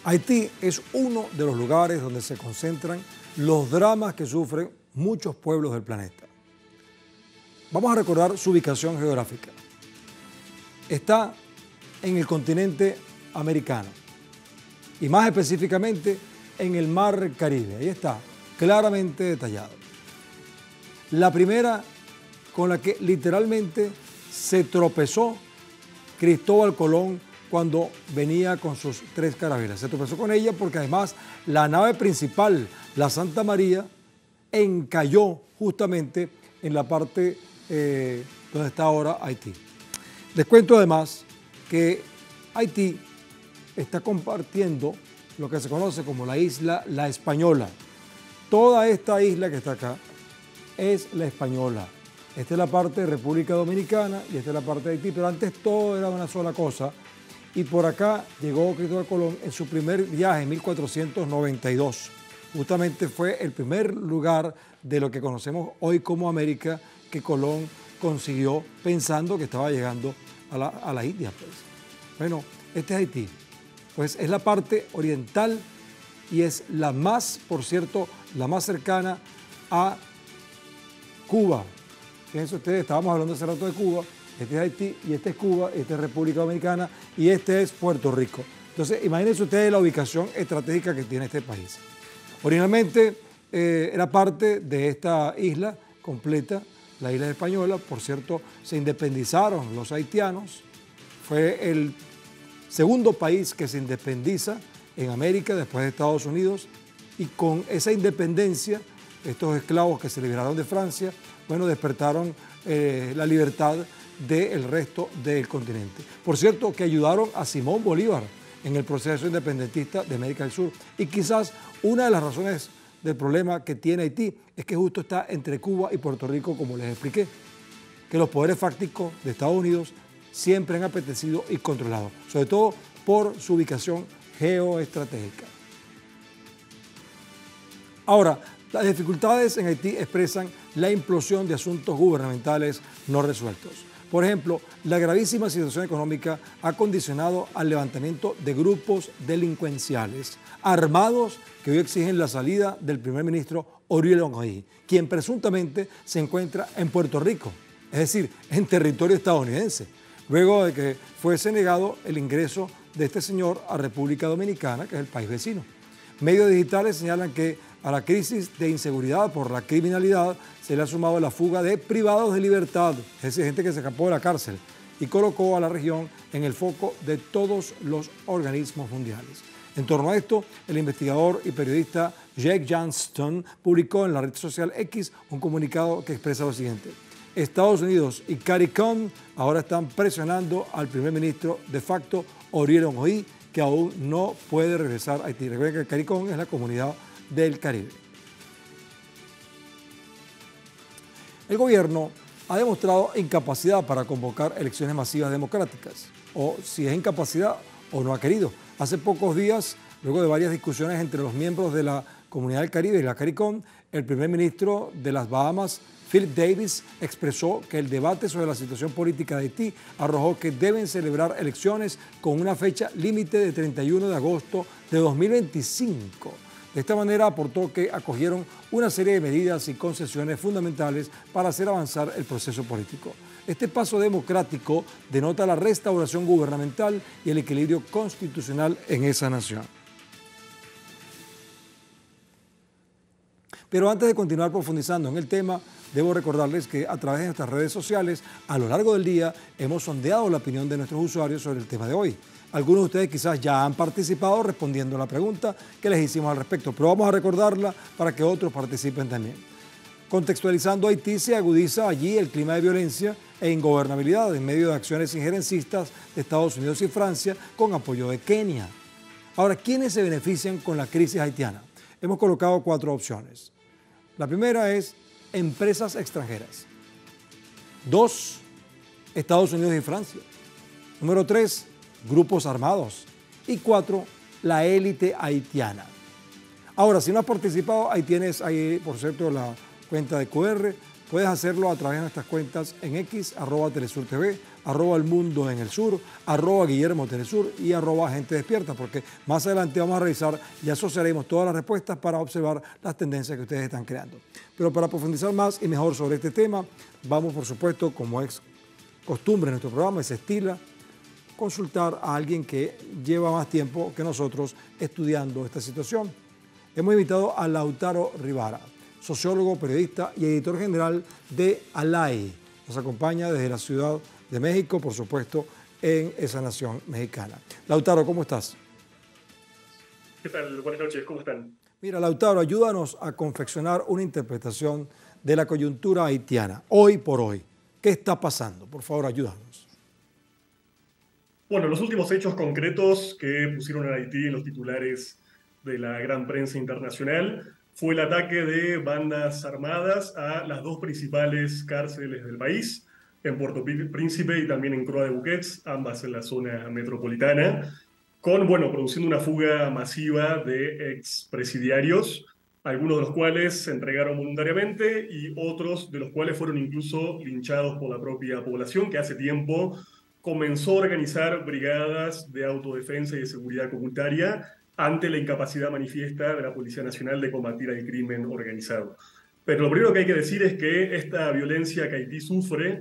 Haití es uno de los lugares donde se concentran los dramas que sufren muchos pueblos del planeta. Vamos a recordar su ubicación geográfica. Está en el continente americano y más específicamente en el Mar Caribe. Ahí está, claramente detallado. La primera con la que literalmente se tropezó Cristóbal Colón cuando venía con sus 3 carabelas. Se tropezó con ella porque además la nave principal, la Santa María, encalló justamente en la parte donde está ahora Haití. Les cuento además que Haití está compartiendo lo que se conoce como la isla La Española. Toda esta isla que está acá es La Española. Esta es la parte de República Dominicana y esta es la parte de Haití, pero antes todo era una sola cosa. Y por acá llegó Cristóbal Colón en su primer viaje en 1492. Justamente fue el primer lugar de lo que conocemos hoy como América que Colón consiguió pensando que estaba llegando a la India. Pues. Bueno, este es Haití. Pues es la parte oriental y es la más, por cierto, la más cercana a Cuba. Fíjense ustedes, estábamos hablando hace rato de Cuba. Este es Haití y este es Cuba, este es República Dominicana y este es Puerto Rico. Entonces, imagínense ustedes la ubicación estratégica que tiene este país. Originalmente era parte de esta isla completa, la isla española. Por cierto, se independizaron los haitianos. Fue el segundo país que se independiza en América después de Estados Unidos. Y con esa independencia, estos esclavos que se liberaron de Francia, bueno, despertaron la libertad del resto del continente. Por cierto, que ayudaron a Simón Bolívar en el proceso independentista de América del Sur. Y quizás una de las razones del problema que tiene Haití es que justo está entre Cuba y Puerto Rico, como les expliqué, que los poderes fácticos de Estados Unidos siempre han apetecido y controlado, sobre todo por su ubicación geoestratégica. Ahora, las dificultades en Haití expresan la implosión de asuntos gubernamentales no resueltos. Por ejemplo, la gravísima situación económica ha condicionado al levantamiento de grupos delincuenciales armados que hoy exigen la salida del primer ministro Ariel Henry, quien presuntamente se encuentra en Puerto Rico, es decir, en territorio estadounidense, luego de que fuese negado el ingreso de este señor a República Dominicana, que es el país vecino. Medios digitales señalan que a la crisis de inseguridad por la criminalidad se le ha sumado la fuga de privados de libertad, es decir, gente que se escapó de la cárcel y colocó a la región en el foco de todos los organismos mundiales. En torno a esto, el investigador y periodista Jake Johnston publicó en la red social X un comunicado que expresa lo siguiente: Estados Unidos y CARICOM ahora están presionando al primer ministro de facto Ariel Henry, que aún no puede regresar a Haití. Recuerden que el CARICOM es la comunidad del Caribe. El gobierno ha demostrado incapacidad para convocar elecciones masivas democráticas, o si es incapacidad o no ha querido. Hace pocos días, luego de varias discusiones entre los miembros de la Comunidad del Caribe y la CARICOM, el primer ministro de las Bahamas, Philip Davis, expresó que el debate sobre la situación política de Haití arrojó que deben celebrar elecciones con una fecha límite de 31 de agosto de 2025. De esta manera aportó que acogieron una serie de medidas y concesiones fundamentales para hacer avanzar el proceso político. Este paso democrático denota la restauración gubernamental y el equilibrio constitucional en esa nación. Pero antes de continuar profundizando en el tema, debo recordarles que a través de nuestras redes sociales, a lo largo del día, hemos sondeado la opinión de nuestros usuarios sobre el tema de hoy. Algunos de ustedes quizás ya han participado respondiendo a la pregunta que les hicimos al respecto, pero vamos a recordarla para que otros participen también. Contextualizando Haití, se agudiza allí el clima de violencia e ingobernabilidad en medio de acciones injerencistas de Estados Unidos y Francia con apoyo de Kenia. Ahora, ¿quiénes se benefician con la crisis haitiana? Hemos colocado 4 opciones. La primera es empresas extranjeras. 2, Estados Unidos y Francia. Número 3, grupos armados. Y 4, la élite haitiana. Ahora, si no has participado, ahí tienes, por cierto, la cuenta de QR Puedes hacerlo a través de nuestras cuentas en X, @TelesurTV, @El Mundo en el Sur, @Guillermo Telesur y @Gente Despierta, porque más adelante vamos a revisar y asociaremos todas las respuestas para observar las tendencias que ustedes están creando. Pero para profundizar más y mejor sobre este tema, vamos, por supuesto, como es costumbre en nuestro programa, se estila consultar a alguien que lleva más tiempo que nosotros estudiando esta situación. Hemos invitado a Lautaro Rivara, sociólogo, periodista y editor general de ALAE. Nos acompaña desde la Ciudad de México, por supuesto, en esa nación mexicana. Lautaro, ¿cómo estás? ¿Qué tal? Buenas noches, ¿cómo están? Mira, Lautaro, ayúdanos a confeccionar una interpretación de la coyuntura haitiana, hoy por hoy. ¿Qué está pasando? Por favor, ayúdanos. Bueno, los últimos hechos concretos que pusieron a Haití en los titulares de la gran prensa internacional fue el ataque de bandas armadas a las dos principales cárceles del país, en Puerto Príncipe y también en Croix de Buquets, ambas en la zona metropolitana, produciendo una fuga masiva de expresidiarios, algunos de los cuales se entregaron voluntariamente y otros de los cuales fueron incluso linchados por la propia población, que hace tiempo comenzó a organizar brigadas de autodefensa y de seguridad comunitaria ante la incapacidad manifiesta de la Policía Nacional de combatir el crimen organizado. Pero lo primero que hay que decir es que esta violencia que Haití sufre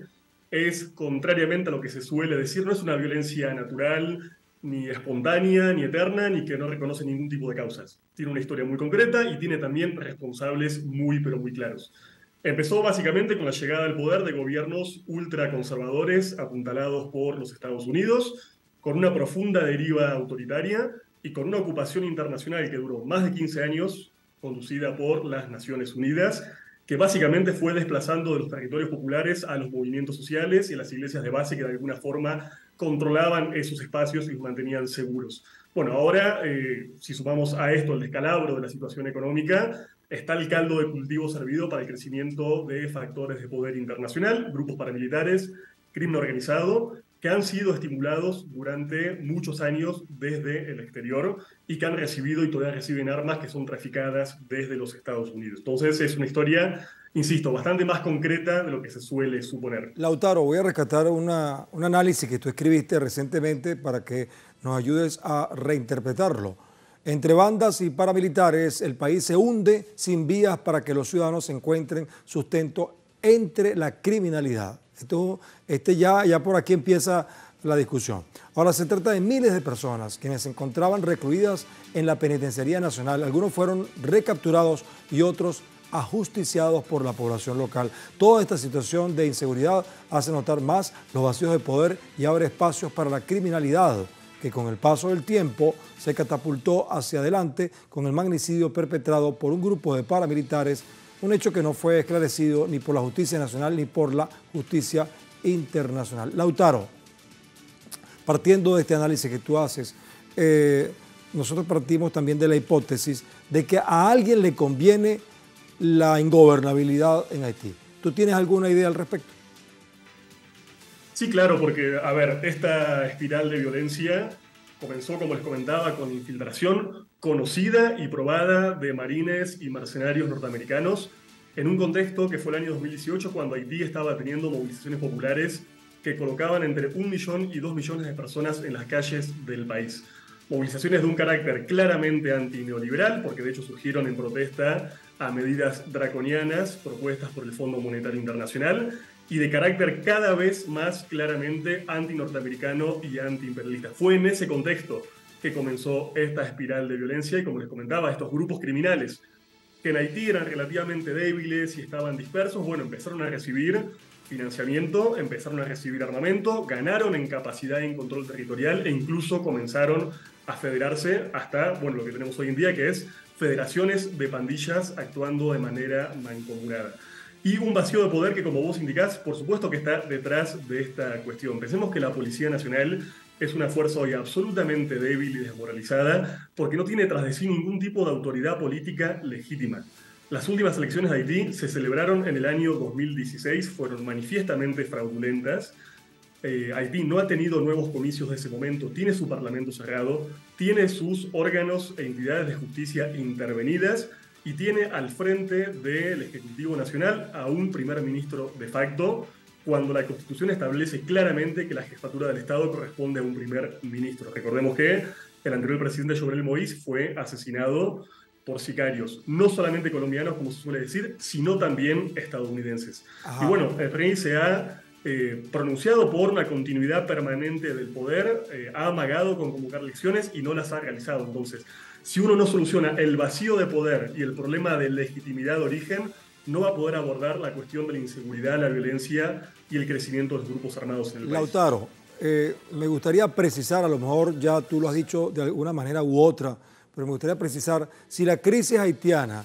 es, contrariamente a lo que se suele decir, no es una violencia natural, ni espontánea, ni eterna, ni que no reconoce ningún tipo de causas. Tiene una historia muy concreta y tiene también responsables muy, pero muy claros. Empezó básicamente con la llegada al poder de gobiernos ultraconservadores apuntalados por los Estados Unidos, con una profunda deriva autoritaria y con una ocupación internacional que duró más de 15 años, conducida por las Naciones Unidas, que básicamente fue desplazando de los territorios populares a los movimientos sociales y a las iglesias de base que de alguna forma controlaban esos espacios y los mantenían seguros. Bueno, ahora, si sumamos a esto el descalabro de la situación económica, está el caldo de cultivo servido para el crecimiento de factores de poder internacional, grupos paramilitares, crimen organizado, que han sido estimulados durante muchos años desde el exterior y que han recibido y todavía reciben armas que son traficadas desde los Estados Unidos. Entonces es una historia, insisto, bastante más concreta de lo que se suele suponer. Lautaro, voy a rescatar un análisis que tú escribiste recientemente para que nos ayudes a reinterpretarlo. Entre bandas y paramilitares, el país se hunde sin vías para que los ciudadanos encuentren sustento entre la criminalidad. Ya por aquí empieza la discusión. Ahora se trata de miles de personas quienes se encontraban recluidas en la Penitenciaría Nacional. Algunos fueron recapturados y otros ajusticiados por la población local. Toda esta situación de inseguridad hace notar más los vacíos de poder y abre espacios para la criminalidad, que con el paso del tiempo se catapultó hacia adelante con el magnicidio perpetrado por un grupo de paramilitares, un hecho que no fue esclarecido ni por la justicia nacional ni por la justicia internacional. Lautaro, partiendo de este análisis que tú haces, nosotros partimos también de la hipótesis de que a alguien le conviene la ingobernabilidad en Haití. ¿Tú tienes alguna idea al respecto? Sí, claro, porque, a ver, esta espiral de violencia comenzó, como les comentaba, con infiltración conocida y probada de marines y mercenarios norteamericanos en un contexto que fue el año 2018, cuando Haití estaba teniendo movilizaciones populares que colocaban entre 1 millón y 2 millones de personas en las calles del país. Movilizaciones de un carácter claramente antineoliberal, porque de hecho surgieron en protesta a medidas draconianas propuestas por el Fondo Monetario Internacional, y de carácter cada vez más claramente anti-norteamericano y anti-imperialista. Fue en ese contexto que comenzó esta espiral de violencia y, como les comentaba, estos grupos criminales que en Haití eran relativamente débiles y estaban dispersos, empezaron a recibir financiamiento, empezaron a recibir armamento, ganaron en capacidad y en control territorial e incluso comenzaron a federarse hasta, lo que tenemos hoy en día, que es federaciones de pandillas actuando de manera mancomunada. Y un vacío de poder que, como vos indicás, por supuesto que está detrás de esta cuestión. Pensemos que la Policía Nacional es una fuerza hoy absolutamente débil y desmoralizada porque no tiene tras de sí ningún tipo de autoridad política legítima. Las últimas elecciones de Haití se celebraron en el año 2016, fueron manifiestamente fraudulentas. Haití no ha tenido nuevos comicios de ese momento, tiene su parlamento cerrado, tiene sus órganos e entidades de justicia intervenidas, y tiene al frente del Ejecutivo Nacional a un primer ministro de facto, cuando la Constitución establece claramente que la jefatura del Estado corresponde a un primer ministro. Recordemos que el anterior presidente Jovenel Moïse fue asesinado por sicarios, no solamente colombianos, como se suele decir, sino también estadounidenses. Ajá. Y bueno, el PRI se ha pronunciado por una continuidad permanente del poder, ha amagado con convocar elecciones y no las ha realizado. Entonces, si uno no soluciona el vacío de poder y el problema de legitimidad de origen, no va a poder abordar la cuestión de la inseguridad, la violencia y el crecimiento de los grupos armados en el país. Lautaro, me gustaría precisar, a lo mejor ya tú lo has dicho de alguna manera u otra, pero me gustaría precisar si la crisis haitiana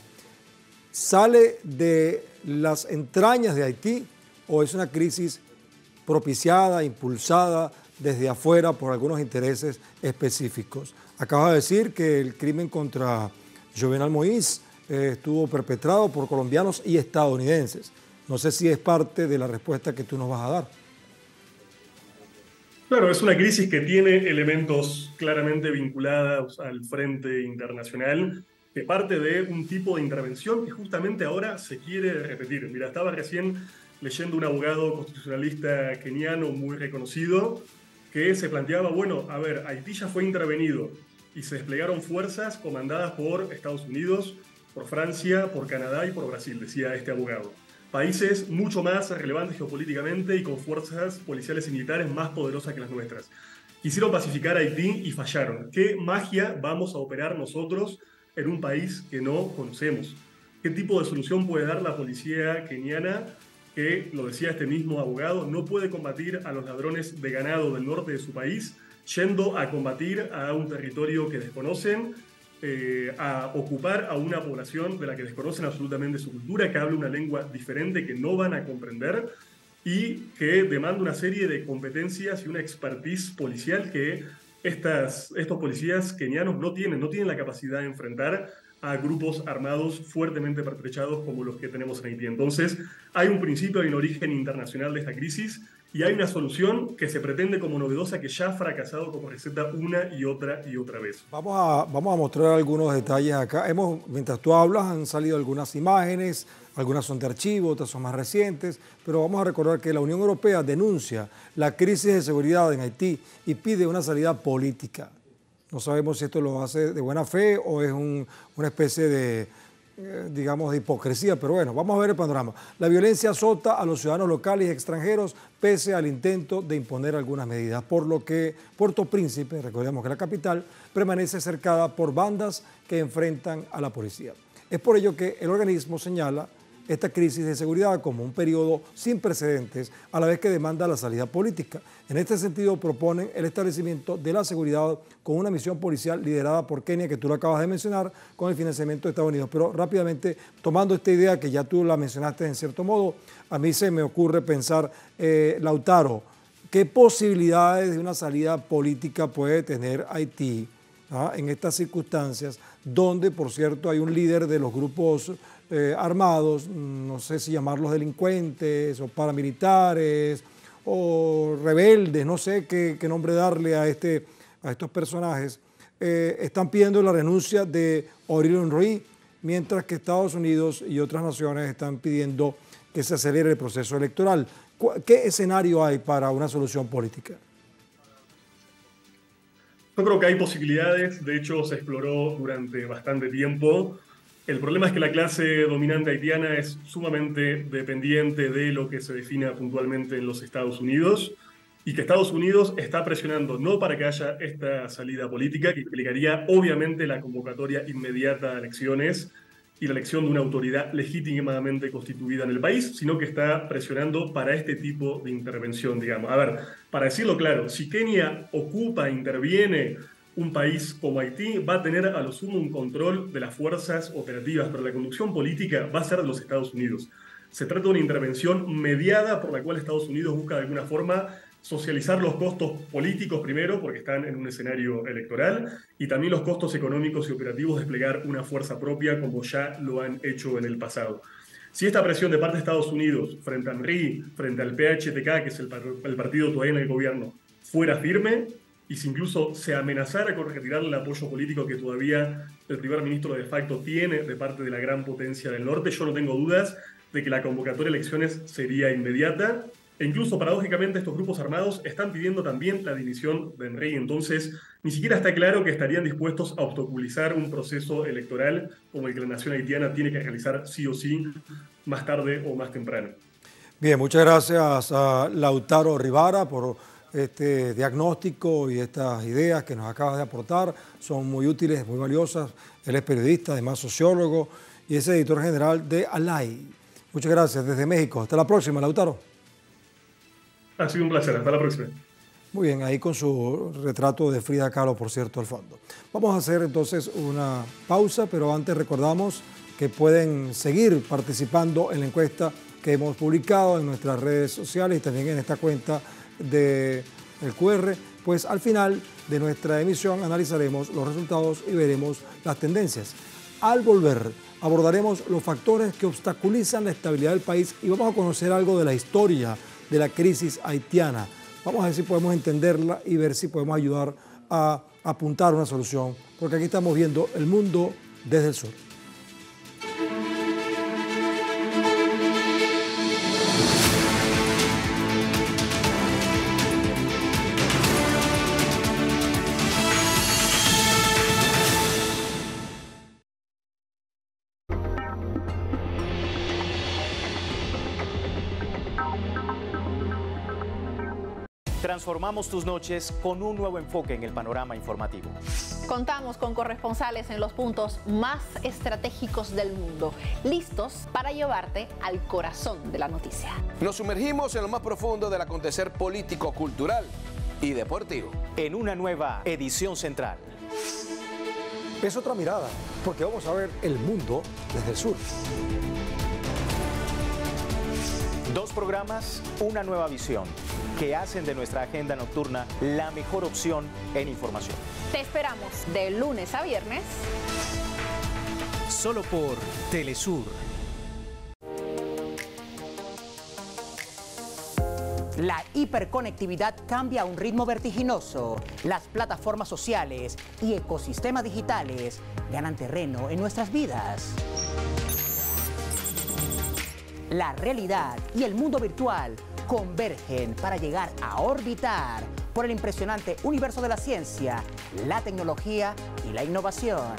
sale de las entrañas de Haití o es una crisis propiciada, impulsada desde afuera por algunos intereses específicos. Acabas de decir que el crimen contra Jovenel Moïse estuvo perpetrado por colombianos y estadounidenses. No sé si es parte de la respuesta que tú nos vas a dar. Claro, es una crisis que tiene elementos claramente vinculados al frente internacional, que parte de un tipo de intervención que justamente ahora se quiere repetir. Mira, estaba recién leyendo un abogado constitucionalista keniano muy reconocido que se planteaba, bueno, a ver, Haití ya fue intervenido y se desplegaron fuerzas comandadas por Estados Unidos, por Francia, por Canadá y por Brasil, decía este abogado. Países mucho más relevantes geopolíticamente y con fuerzas policiales y militares más poderosas que las nuestras. Quisieron pacificar a Haití y fallaron. ¿Qué magia vamos a operar nosotros en un país que no conocemos? ¿Qué tipo de solución puede dar la policía keniana que, lo decía este mismo abogado, no puede combatir a los ladrones de ganado del norte de su país yendo a combatir a un territorio que desconocen, a ocupar a una población de la que desconocen absolutamente su cultura, que habla una lengua diferente que no van a comprender y que demanda una serie de competencias y una expertise policial que estos policías kenianos no tienen la capacidad de enfrentar a grupos armados fuertemente pertrechados como los que tenemos en Haití. Entonces, hay un principio y un origen internacional de esta crisis y hay una solución que se pretende como novedosa que ya ha fracasado como receta una y otra vez. Vamos a mostrar algunos detalles acá. Mientras tú hablas, han salido algunas imágenes, algunas son de archivo, otras son más recientes, pero vamos a recordar que la Unión Europea denuncia la crisis de seguridad en Haití y pide una salida política. No sabemos si esto lo hace de buena fe o es una especie de, digamos, de hipocresía, pero bueno, vamos a ver el panorama. La violencia azota a los ciudadanos locales y extranjeros pese al intento de imponer algunas medidas, por lo que Puerto Príncipe, recordemos que la capital, permanece cercada por bandas que enfrentan a la policía. Es por ello que el organismo señala esta crisis de seguridad como un periodo sin precedentes, a la vez que demanda la salida política. En este sentido, proponen el establecimiento de la seguridad con una misión policial liderada por Kenia, que tú lo acabas de mencionar, con el financiamiento de Estados Unidos. Pero rápidamente, tomando esta idea que ya tú la mencionaste en cierto modo, a mí se me ocurre pensar, Lautaro, ¿qué posibilidades de una salida política puede tener Haití en estas circunstancias, donde, por cierto, hay un líder de los grupos armados, no sé si llamarlos delincuentes o paramilitares o rebeldes, no sé qué nombre darle a estos personajes, están pidiendo la renuncia de Ariel Henry, mientras que Estados Unidos y otras naciones están pidiendo que se acelere el proceso electoral. ¿Qué escenario hay para una solución política? Yo creo que hay posibilidades, de hecho se exploró durante bastante tiempo. El problema es que la clase dominante haitiana es sumamente dependiente de lo que se defina puntualmente en los Estados Unidos y que Estados Unidos está presionando no para que haya esta salida política, que implicaría obviamente la convocatoria inmediata a elecciones y la elección de una autoridad legítimamente constituida en el país, sino que está presionando para este tipo de intervención, digamos. A ver, para decirlo claro, si Kenia ocupa, interviene un país como Haití, va a tener a lo sumo un control de las fuerzas operativas, pero la conducción política va a ser de los Estados Unidos. Se trata de una intervención mediada por la cual Estados Unidos busca de alguna forma socializar los costos políticos primero, porque están en un escenario electoral, y también los costos económicos y operativos de desplegar una fuerza propia como ya lo han hecho en el pasado. Si esta presión de parte de Estados Unidos frente a Henry, frente al PHTK, que es el partido todavía en el gobierno, fuera firme, y si incluso se amenazara con retirar el apoyo político que todavía el primer ministro de facto tiene de parte de la gran potencia del norte, yo no tengo dudas de que la convocatoria de elecciones sería inmediata. E incluso, paradójicamente, estos grupos armados están pidiendo también la dimisión de Enrique. Entonces, ni siquiera está claro que estarían dispuestos a obstaculizar un proceso electoral como el que la nación haitiana tiene que realizar sí o sí, más tarde o más temprano. Bien, muchas gracias a Lautaro Rivara por este diagnóstico y estas ideas que nos acabas de aportar. Son muy útiles, muy valiosas. Él es periodista, además sociólogo, y es editor general de ALAI. Muchas gracias desde México. Hasta la próxima, Lautaro. Ha sido un placer. Hasta la próxima. Muy bien, ahí con su retrato de Frida Kahlo, por cierto, al fondo. Vamos a hacer entonces una pausa, pero antes recordamos que pueden seguir participando en la encuesta que hemos publicado en nuestras redes sociales y también en esta cuenta del QR. Pues al final de nuestra emisión analizaremos los resultados y veremos las tendencias. Al volver, abordaremos los factores que obstaculizan la estabilidad del país y vamos a conocer algo de la historia de la crisis haitiana. Vamos a ver si podemos entenderla y ver si podemos ayudar a apuntar una solución, porque aquí estamos viendo el mundo desde el sur. Transformamos tus noches con un nuevo enfoque en el panorama informativo. Contamos con corresponsales en los puntos más estratégicos del mundo, listos para llevarte al corazón de la noticia. Nos sumergimos en lo más profundo del acontecer político, cultural y deportivo. En una nueva edición central. Es otra mirada, porque vamos a ver el mundo desde el sur. 2 programas, una nueva visión, que hacen de nuestra agenda nocturna la mejor opción en información. Te esperamos de lunes a viernes. Solo por Telesur. La hiperconectividad cambia a un ritmo vertiginoso. Las plataformas sociales y ecosistemas digitales ganan terreno en nuestras vidas. La realidad y el mundo virtual convergen para llegar a orbitar por el impresionante universo de la ciencia, la tecnología y la innovación.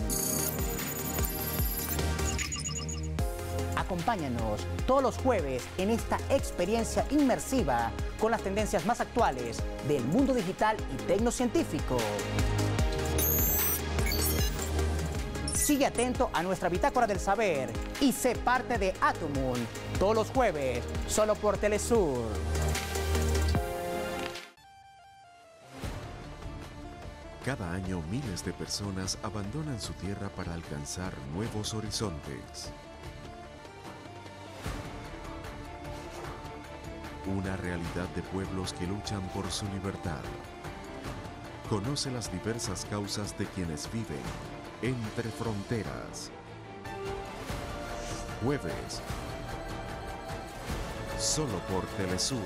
Acompáñanos todos los jueves en esta experiencia inmersiva con las tendencias más actuales del mundo digital y tecnocientífico. Sigue atento a nuestra bitácora del saber y sé parte de Atomun todos los jueves, solo por Telesur. Cada año miles de personas abandonan su tierra para alcanzar nuevos horizontes. Una realidad de pueblos que luchan por su libertad. Conoce las diversas causas de quienes viven entre fronteras. Jueves. Solo por Telesur.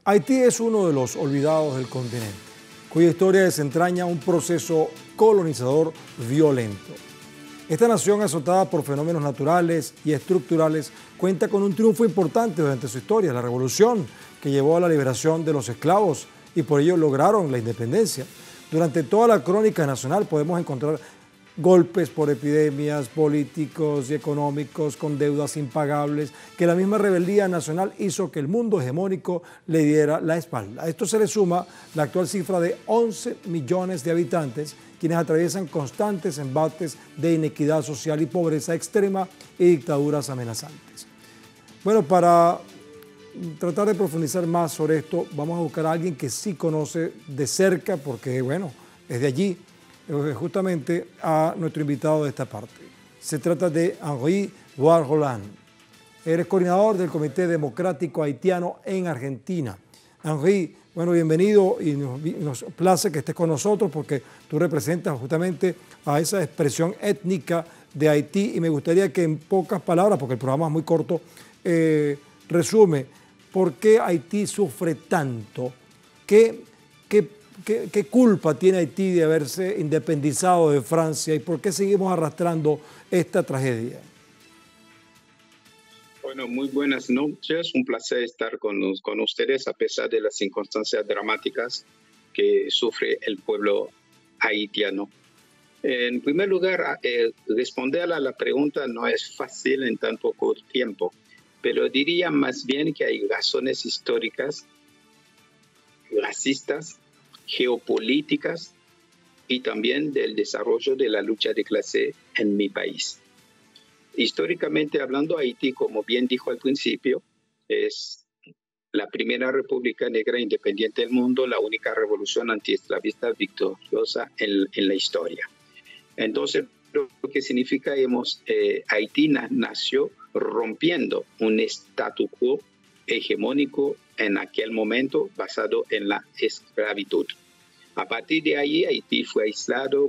Haití es uno de los olvidados del continente, cuya historia desentraña un proceso colonizador violento. Esta nación, azotada por fenómenos naturales y estructurales, cuenta con un triunfo importante durante su historia, la revolución que llevó a la liberación de los esclavos y por ello lograron la independencia. Durante toda la crónica nacional podemos encontrar golpes por epidemias, políticos y económicos con deudas impagables, que la misma rebeldía nacional hizo que el mundo hegemónico le diera la espalda. A esto se le suma la actual cifra de 11 millones de habitantes, quienes atraviesan constantes embates de inequidad social y pobreza extrema y dictaduras amenazantes. Bueno, para tratar de profundizar más sobre esto, vamos a buscar a alguien que sí conoce de cerca, porque bueno, es de allí, justamente a nuestro invitado de esta parte. Se trata de Henri Bois-Rolland. Eres coordinador del Comité Democrático Haitiano en Argentina. Henri, bueno, bienvenido y nos place que estés con nosotros porque tú representas justamente a esa expresión étnica de Haití y me gustaría que en pocas palabras, porque el programa es muy corto, resume por qué Haití sufre tanto, ¿Qué culpa tiene Haití de haberse independizado de Francia y por qué seguimos arrastrando esta tragedia? Bueno, muy buenas noches. Un placer estar con ustedes a pesar de las circunstancias dramáticas que sufre el pueblo haitiano. En primer lugar, responder a la pregunta no es fácil en tan poco tiempo, pero diría más bien que hay razones históricas, racistas, geopolíticas y también del desarrollo de la lucha de clase en mi país. Históricamente hablando, Haití, como bien dijo al principio, es la primera república negra independiente del mundo, la única revolución antiesclavista victoriosa en la historia. Entonces, lo que significa, Haití nació rompiendo un statu quo hegemónico en aquel momento basado en la esclavitud. A partir de ahí, Haití fue aislado,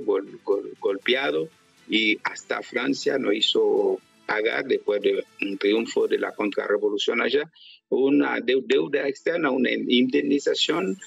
golpeado y hasta Francia no hizo pagar, después de un triunfo de la contrarrevolución allá, una deuda externa, una indemnización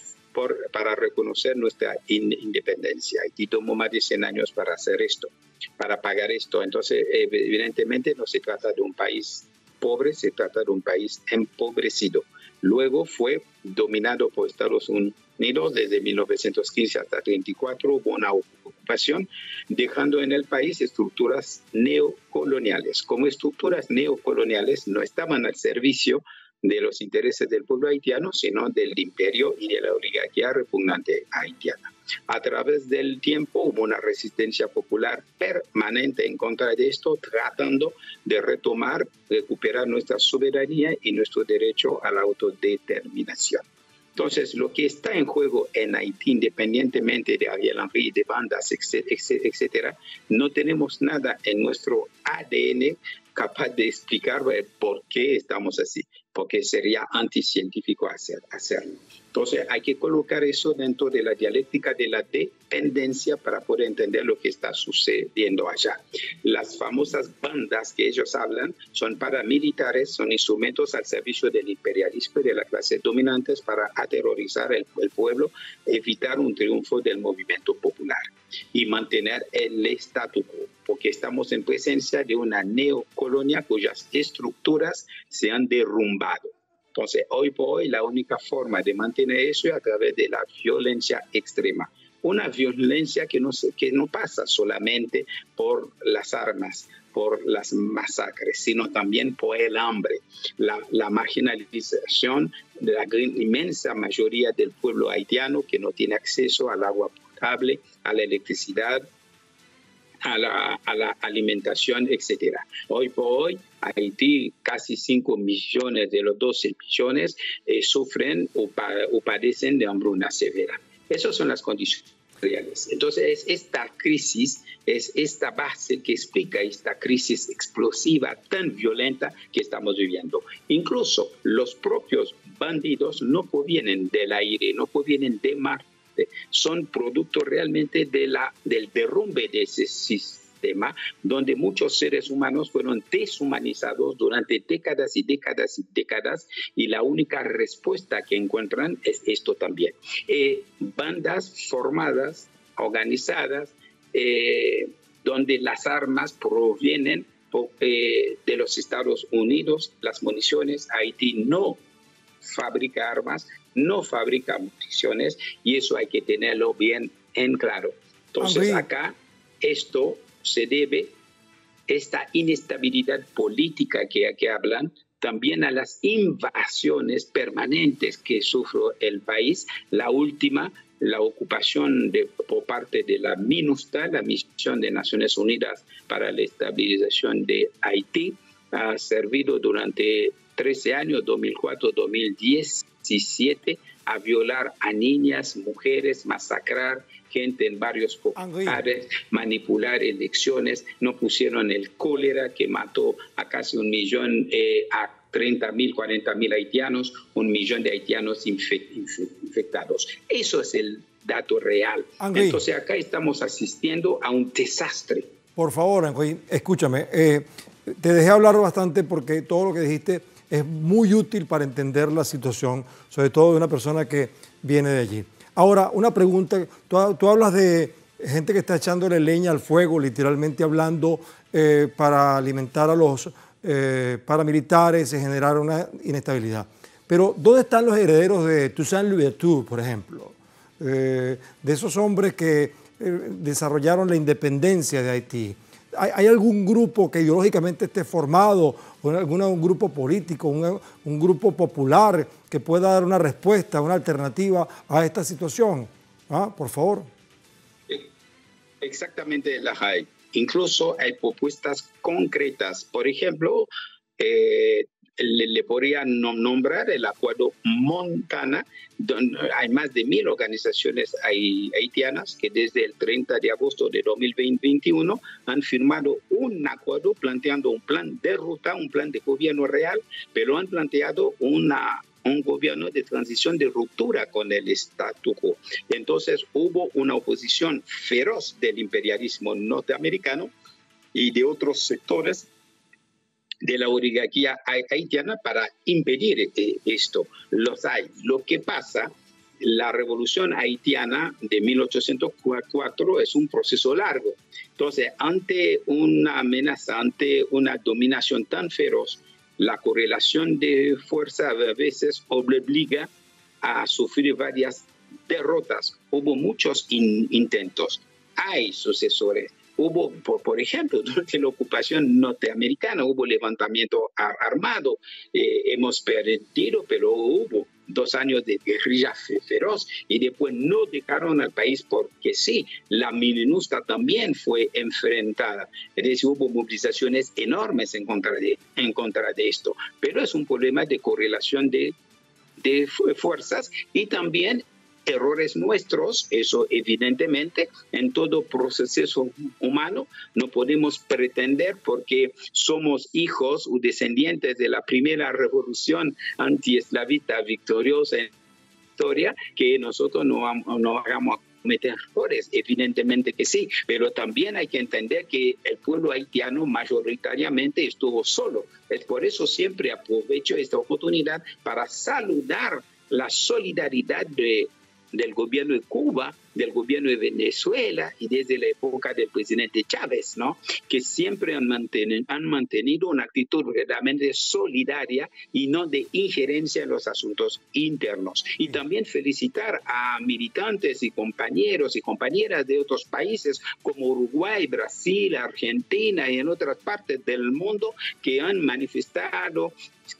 para reconocer nuestra independencia. Haití tomó más de 100 años para hacer esto, para pagar esto. Entonces, evidentemente no se trata de un país pobre, se trata de un país empobrecido. Luego fue dominado por Estados Unidos desde 1915 hasta 1934, hubo una ocupación, dejando en el país estructuras neocoloniales. Como estructuras neocoloniales no estaban al servicio de los intereses del pueblo haitiano, sino del imperio y de la oligarquía repugnante haitiana. A través del tiempo hubo una resistencia popular permanente en contra de esto, tratando de recuperar nuestra soberanía y nuestro derecho a la autodeterminación. Entonces, lo que está en juego en Haití, independientemente de Ariel Henry, de bandas, etcétera, no tenemos nada en nuestro ADN capaz de explicar por qué estamos así, porque sería anticientífico hacerlo. Entonces, hay que colocar eso dentro de la dialéctica de la dependencia para poder entender lo que está sucediendo allá. Las famosas bandas que ellos hablan son paramilitares, son instrumentos al servicio del imperialismo y de las clases dominantes para aterrorizar el pueblo, evitar un triunfo del movimiento popular y mantener el statu quo, porque estamos en presencia de una neocolonia cuyas estructuras se han derrumbado. Entonces, hoy por hoy, la única forma de mantener eso es a través de la violencia extrema. Una violencia que no pasa solamente por las armas, por las masacres, sino también por el hambre, la marginalización de la inmensa mayoría del pueblo haitiano que no tiene acceso al agua potable, a la electricidad, a la alimentación, etc. Hoy por hoy, Haití, casi 5 millones de los 12 millones sufren o padecen de hambruna severa. Esas son las condiciones reales. Entonces, esta crisis es esta base que explica esta crisis explosiva tan violenta que estamos viviendo. Incluso los propios bandidos no provienen del aire, no provienen de mar, son producto realmente del derrumbe de ese sistema donde muchos seres humanos fueron deshumanizados durante décadas y décadas y décadas y la única respuesta que encuentran es esto también. Bandas formadas, organizadas, donde las armas provienen de los Estados Unidos, las municiones. Haití no fabrica armas, no fabrica municiones, y eso hay que tenerlo bien en claro. Entonces acá esto se debe, esta inestabilidad política que hablan, también a las invasiones permanentes que sufre el país. La última, la ocupación por parte de la MINUSTAH, la Misión de Naciones Unidas para la Estabilización de Haití, ha servido durante 13 años, 2004-2017, a violar a niñas, mujeres, masacrar gente en barrios populares, manipular elecciones. No pusieron el cólera que mató a casi 1 millón, a 30.000, 40.000 haitianos, 1 millón de haitianos infectados. Eso es el dato real. Entonces acá estamos asistiendo a un desastre. Por favor, Henry, escúchame. Te dejé hablar bastante porque todo lo que dijiste es muy útil para entender la situación, sobre todo de una persona que viene de allí. Ahora, una pregunta. Tú hablas de gente que está echándole leña al fuego, literalmente hablando, para alimentar a los paramilitares y generar una inestabilidad. Pero, ¿dónde están los herederos de Toussaint Louverture, por ejemplo? De esos hombres que desarrollaron la independencia de Haití. ¿Hay algún grupo que ideológicamente esté formado, o algún grupo político, un grupo popular que pueda dar una respuesta, una alternativa a esta situación? Por favor. Exactamente, la hay. Incluso hay propuestas concretas. Por ejemplo, le podría nombrar el Acuerdo Montana, donde hay más de 1.000 organizaciones haitianas que desde el 30 de agosto de 2021 han firmado un acuerdo planteando un plan de ruta, un plan de gobierno real, pero han planteado un gobierno de transición de ruptura con el statu quo. Entonces hubo una oposición feroz del imperialismo norteamericano y de otros sectores de la oligarquía haitiana para impedir esto. Los hay. Lo que pasa, la revolución haitiana de 1804 es un proceso largo. Entonces, ante una amenaza, ante una dominación tan feroz, la correlación de fuerza a veces obliga a sufrir varias derrotas. Hubo muchos intentos. Hay sucesores. Hubo, por ejemplo, durante la ocupación norteamericana, hubo levantamiento armado. Hemos perdido, pero hubo 2 años de guerrilla feroz y después no dejaron al país porque sí, la MINUSTAH también fue enfrentada. Es decir, hubo movilizaciones enormes en contra de esto. Pero es un problema de correlación de fuerzas y también errores nuestros. Eso evidentemente en todo proceso humano no podemos pretender, porque somos hijos o descendientes de la primera revolución antiesclavista victoriosa en la historia, que nosotros no hagamos cometer errores. Evidentemente que sí, pero también hay que entender que el pueblo haitiano mayoritariamente estuvo solo. Es por eso siempre aprovecho esta oportunidad para saludar la solidaridad del gobierno de Cuba, del gobierno de Venezuela y desde la época del presidente Chávez, ¿no? Que siempre han mantenido una actitud realmente solidaria y no de injerencia en los asuntos internos. Y también felicitar a militantes y compañeros y compañeras de otros países como Uruguay, Brasil, Argentina y en otras partes del mundo que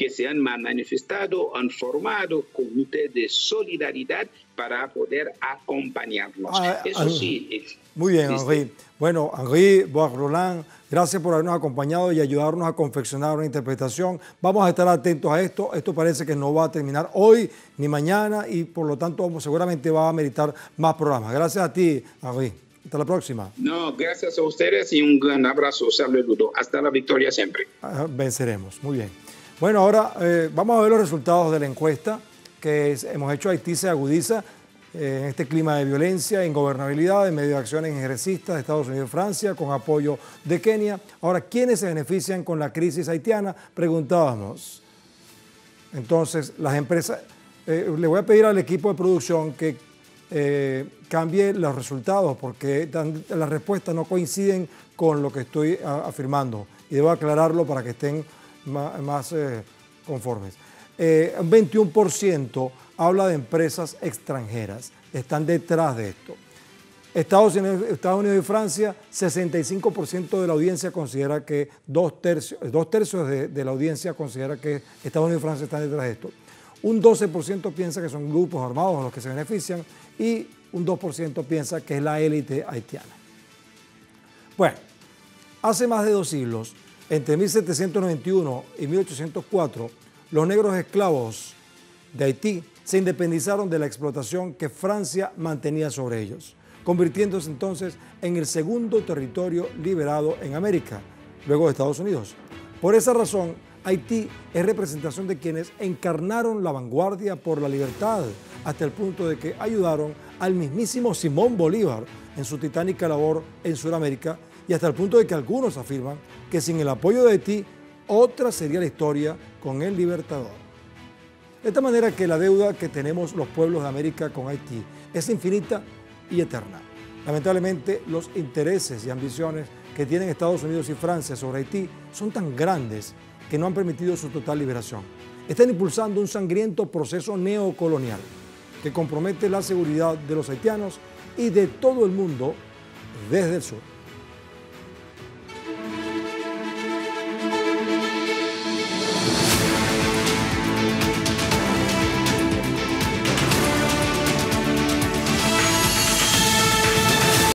se han manifestado, han formado comités de solidaridad para poder acompañarnos. Eso sí. Muy bien, Henry. Bueno, Henry Boisroland, gracias por habernos acompañado y ayudarnos a confeccionar una interpretación. Vamos a estar atentos a esto. Esto parece que no va a terminar hoy ni mañana y por lo tanto seguramente va a meritar más programas. Gracias a ti, Henry. Hasta la próxima. No, gracias a ustedes y un gran abrazo. Saludos. Hasta la victoria siempre. Venceremos. Muy bien. Bueno, ahora vamos a ver los resultados de la encuesta que hemos hecho. Haití se agudiza en este clima de violencia, ingobernabilidad, en medio de acciones injerencistas de Estados Unidos y Francia, con apoyo de Kenia. Ahora, ¿quiénes se benefician con la crisis haitiana? Preguntábamos. Entonces, las empresas... le voy a pedir al equipo de producción que cambie los resultados porque las respuestas no coinciden con lo que estoy afirmando. Y debo aclararlo para que estén más conformes. un 21% habla de empresas extranjeras, están detrás de esto. Estados Unidos y Francia, 65% de la audiencia considera que dos tercios de la audiencia considera que Estados Unidos y Francia están detrás de esto. Un 12% piensa que son grupos armados los que se benefician y un 2% piensa que es la élite haitiana. Bueno, hace más de 2 siglos, entre 1791 y 1804, los negros esclavos de Haití se independizaron de la explotación que Francia mantenía sobre ellos, convirtiéndose entonces en el segundo territorio liberado en América, luego de Estados Unidos. Por esa razón, Haití es representación de quienes encarnaron la vanguardia por la libertad, hasta el punto de que ayudaron al mismísimo Simón Bolívar en su titánica labor en Sudamérica, y hasta el punto de que algunos afirman que sin el apoyo de Haití, otra sería la historia con el Libertador. De esta manera que la deuda que tenemos los pueblos de América con Haití es infinita y eterna. Lamentablemente, los intereses y ambiciones que tienen Estados Unidos y Francia sobre Haití son tan grandes que no han permitido su total liberación. Están impulsando un sangriento proceso neocolonial que compromete la seguridad de los haitianos y de todo el mundo desde el sur.